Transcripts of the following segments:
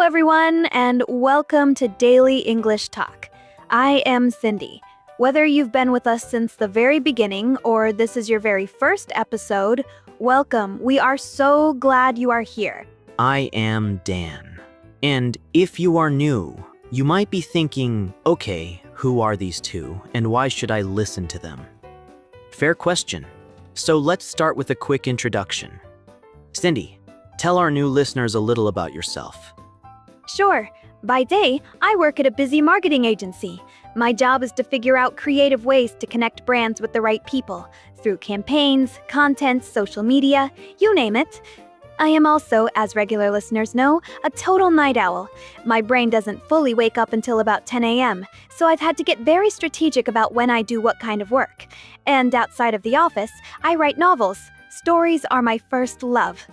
everyone, and welcome to Daily English Talk. I am Cindy. Whether you've been with us since the very beginning or this is your very first episode, welcome. We are so glad you are here. I am Dan. And if you are new, you might be thinking, okay, who are these two, and why should I listen to them? Fair question. So let's start with a quick introduction. Cindy, tell our new listeners a little about yourself. Sure. By day, I work at a busy marketing agency. My job is to figure out creative ways to connect brands with the right people through campaigns, content, social media, you name it. I am also, as regular listeners know, a total night owl. My brain doesn't fully wake up until about 10 a.m., so I've had to get very strategic about when I do what kind of work. And outside of the office, I write novels. Stories are my first love.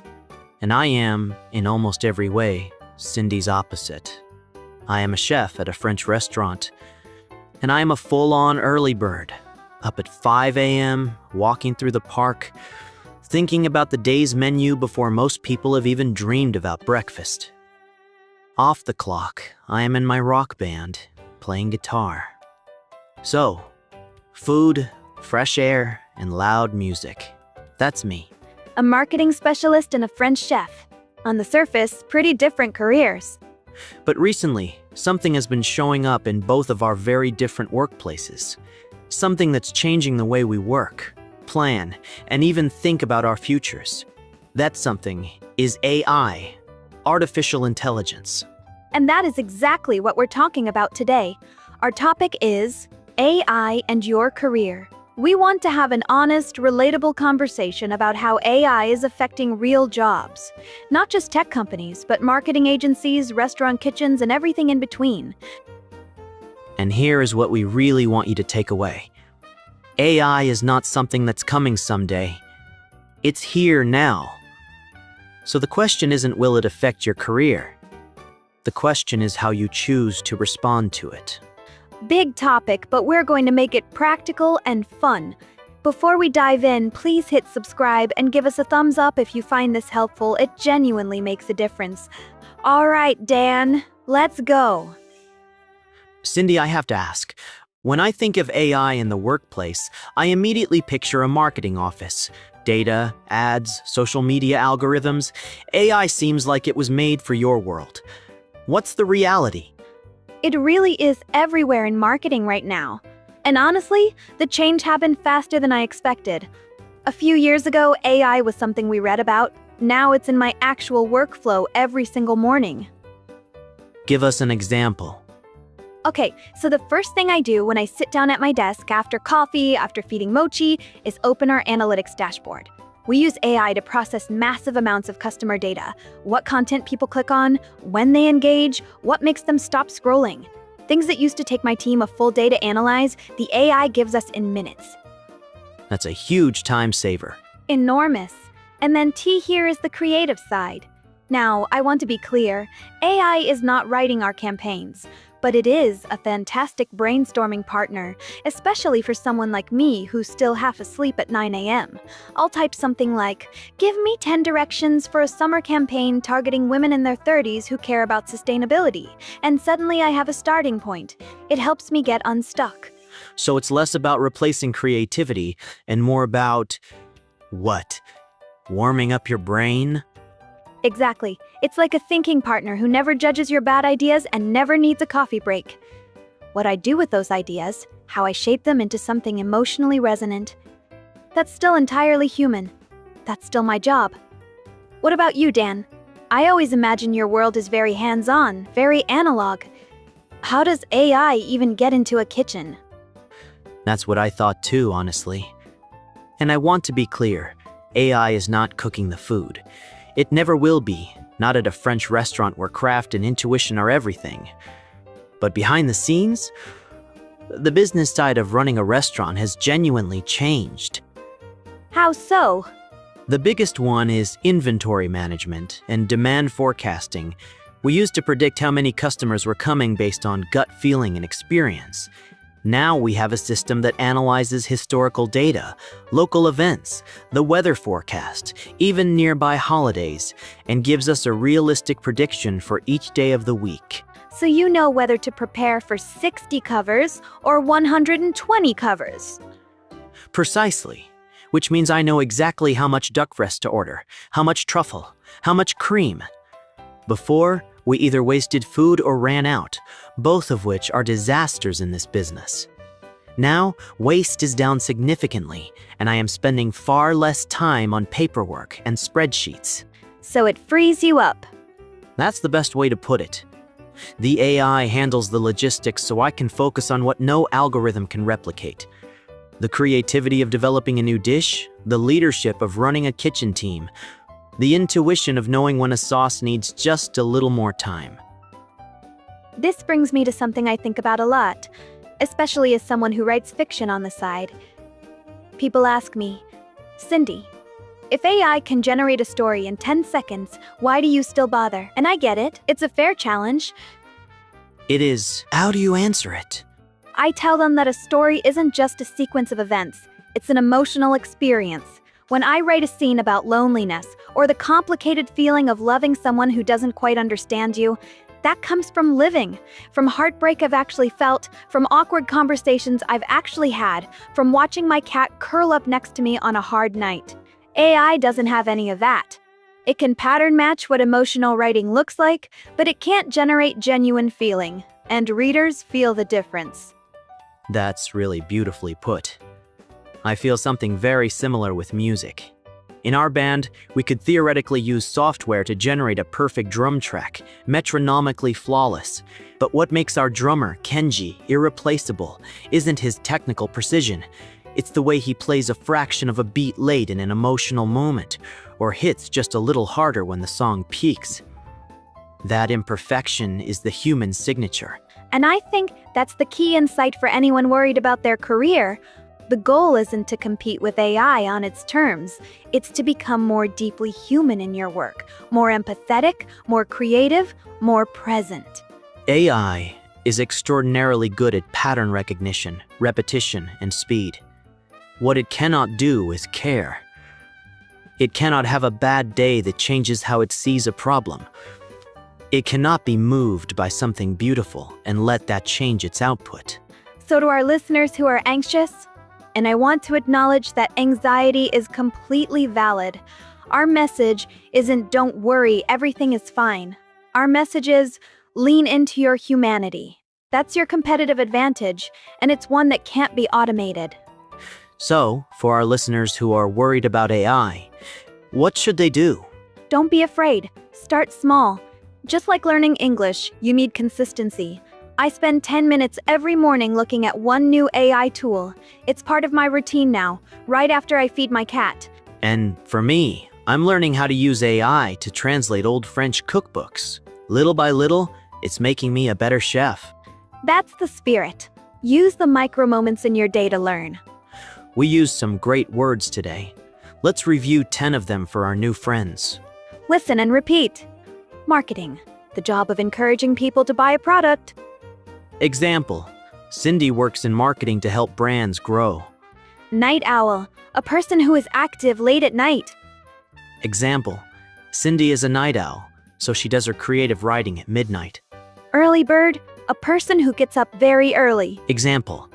And I am, in almost every way, Cindy's opposite. I am a chef at a French restaurant, and I am a full-on early bird, up at 5 a.m., walking through the park, thinking about the day's menu before most people have even dreamed about breakfast. Off the clock, I am in my rock band, playing guitar. So, food, fresh air, and loud music. That's me. A marketing specialist and a French chef. On the surface, pretty different careers. But recently, something has been showing up in both of our very different workplaces. Something that's changing the way we work, plan, and even think about our futures. That something is AI, artificial intelligence. And that is exactly what we're talking about today. Our topic is AI and your career. We want to have an honest, relatable conversation about how AI is affecting real jobs. Not just tech companies, but marketing agencies, restaurant kitchens, and everything in between. And here is what we really want you to take away. AI is not something that's coming someday. It's here now. So the question isn't will it affect your career? The question is how you choose to respond to it. Big topic, but we're going to make it practical and fun. Before we dive in, please hit subscribe and give us a thumbs up if you find this helpful. It genuinely makes a difference. All right, Dan, let's go. Cindy, I have to ask, when I think of AI in the workplace, I immediately picture a marketing office. Data, ads, social media algorithms. AI seems like it was made for your world. What's the reality? It really is everywhere in marketing right now. And honestly, the change happened faster than I expected. A few years ago, AI was something we read about. Now it's in my actual workflow every single morning. Give us an example. Okay, so the first thing I do when I sit down at my desk after coffee, after feeding Mochi, is open our analytics dashboard. We use AI to process massive amounts of customer data. What content people click on, when they engage, what makes them stop scrolling. Things that used to take my team a full day to analyze, the AI gives us in minutes. That's a huge time saver. Enormous. And then T here is the creative side. Now, I want to be clear, AI is not writing our campaigns, but it is a fantastic brainstorming partner, especially for someone like me who's still half asleep at 9 a.m. I'll type something like, give me 10 directions for a summer campaign targeting women in their 30s who care about sustainability, and suddenly I have a starting point. It helps me get unstuck. So it's less about replacing creativity and more about, what? Warming up your brain? Exactly. It's like a thinking partner who never judges your bad ideas and never needs a coffee break. What I do with those ideas, how I shape them into something emotionally resonant, that's still entirely human. That's still my job. What about you, Dan? I always imagine your world is very hands-on, very analog. How does AI even get into a kitchen? That's what I thought too, honestly. And I want to be clear, AI is not cooking the food. It never will be, not at a French restaurant where craft and intuition are everything. But behind the scenes, the business side of running a restaurant has genuinely changed. How so? The biggest one is inventory management and demand forecasting. We used to predict how many customers were coming based on gut feeling and experience. Now we have a system that analyzes historical data, local events, the weather forecast, even nearby holidays, and gives us a realistic prediction for each day of the week. So you know whether to prepare for 60 covers or 120 covers. Precisely. Which means I know exactly how much duck breast to order, how much truffle, how much cream. Before, we either wasted food or ran out, both of which are disasters in this business. Now, waste is down significantly, and I am spending far less time on paperwork and spreadsheets. So it frees you up. That's the best way to put it. The AI handles the logistics so I can focus on what no algorithm can replicate. The creativity of developing a new dish, the leadership of running a kitchen team, the intuition of knowing when a sauce needs just a little more time. This brings me to something I think about a lot, especially as someone who writes fiction on the side. People ask me, Cindy, if AI can generate a story in 10 seconds, why do you still bother? And I get it, it's a fair challenge. It is. How do you answer it? I tell them that a story isn't just a sequence of events, it's an emotional experience. When I write a scene about loneliness or the complicated feeling of loving someone who doesn't quite understand you, that comes from living, from heartbreak I've actually felt, from awkward conversations I've actually had, from watching my cat curl up next to me on a hard night. AI doesn't have any of that. It can pattern match what emotional writing looks like, but it can't generate genuine feeling, and readers feel the difference. That's really beautifully put. I feel something very similar with music. In our band, we could theoretically use software to generate a perfect drum track, metronomically flawless. But what makes our drummer, Kenji, irreplaceable isn't his technical precision. It's the way he plays a fraction of a beat late in an emotional moment, or hits just a little harder when the song peaks. That imperfection is the human signature. And I think that's the key insight for anyone worried about their career. The goal isn't to compete with AI on its terms. It's to become more deeply human in your work, more empathetic, more creative, more present. AI is extraordinarily good at pattern recognition, repetition, and speed. What it cannot do is care. It cannot have a bad day that changes how it sees a problem. It cannot be moved by something beautiful and let that change its output. So to our listeners who are anxious, and I want to acknowledge that anxiety is completely valid. Our message isn't don't worry, everything is fine. Our message is lean into your humanity. That's your competitive advantage, and it's one that can't be automated. So, for our listeners who are worried about AI, what should they do? Don't be afraid. Start small. Just like learning English, you need consistency. I spend 10 minutes every morning looking at one new AI tool. It's part of my routine now, right after I feed my cat. And for me, I'm learning how to use AI to translate old French cookbooks. Little by little, it's making me a better chef. That's the spirit. Use the micro moments in your day to learn. We used some great words today. Let's review 10 of them for our new friends. Listen and repeat. Marketing, the job of encouraging people to buy a product. Example, Cindy works in marketing to help brands grow. Night owl, a person who is active late at night. Example, Cindy is a night owl, so she does her creative writing at midnight. Early bird, a person who gets up very early. Example,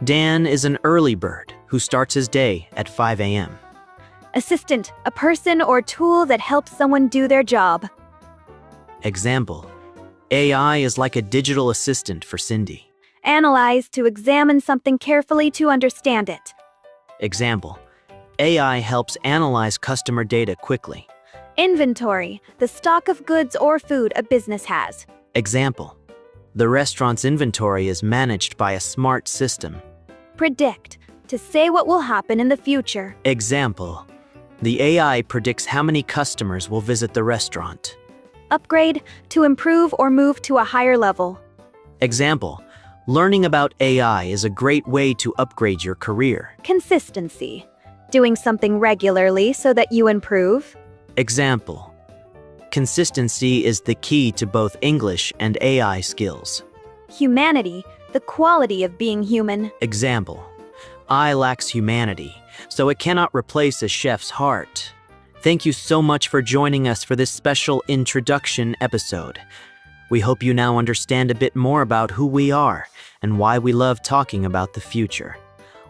Dan is an early bird who starts his day at 5 a.m. Assistant, a person or tool that helps someone do their job. Example, AI is like a digital assistant for Cindy. Analyze, to examine something carefully to understand it. Example, AI helps analyze customer data quickly. Inventory, the stock of goods or food a business has. Example, the restaurant's inventory is managed by a smart system. Predict, to say what will happen in the future. Example, the AI predicts how many customers will visit the restaurant. Upgrade, to improve or move to a higher level. Example, learning about AI is a great way to upgrade your career. Consistency, doing something regularly so that you improve. Example, consistency is the key to both English and AI skills. Humanity, the quality of being human. Example: I lacks humanity, so it cannot replace a chef's heart. Thank you so much for joining us for this special introduction episode. We hope you now understand a bit more about who we are and why we love talking about the future.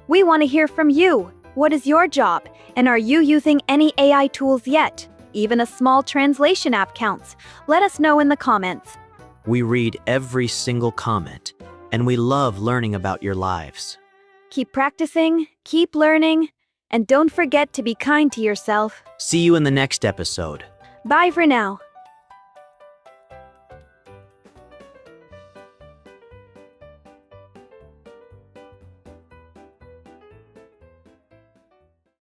We want to hear from you. What is your job? And are you using any AI tools yet? Even a small translation app counts. Let us know in the comments. We read every single comment, and we love learning about your lives. Keep practicing, keep learning, and don't forget to be kind to yourself. See you in the next episode. Bye for now.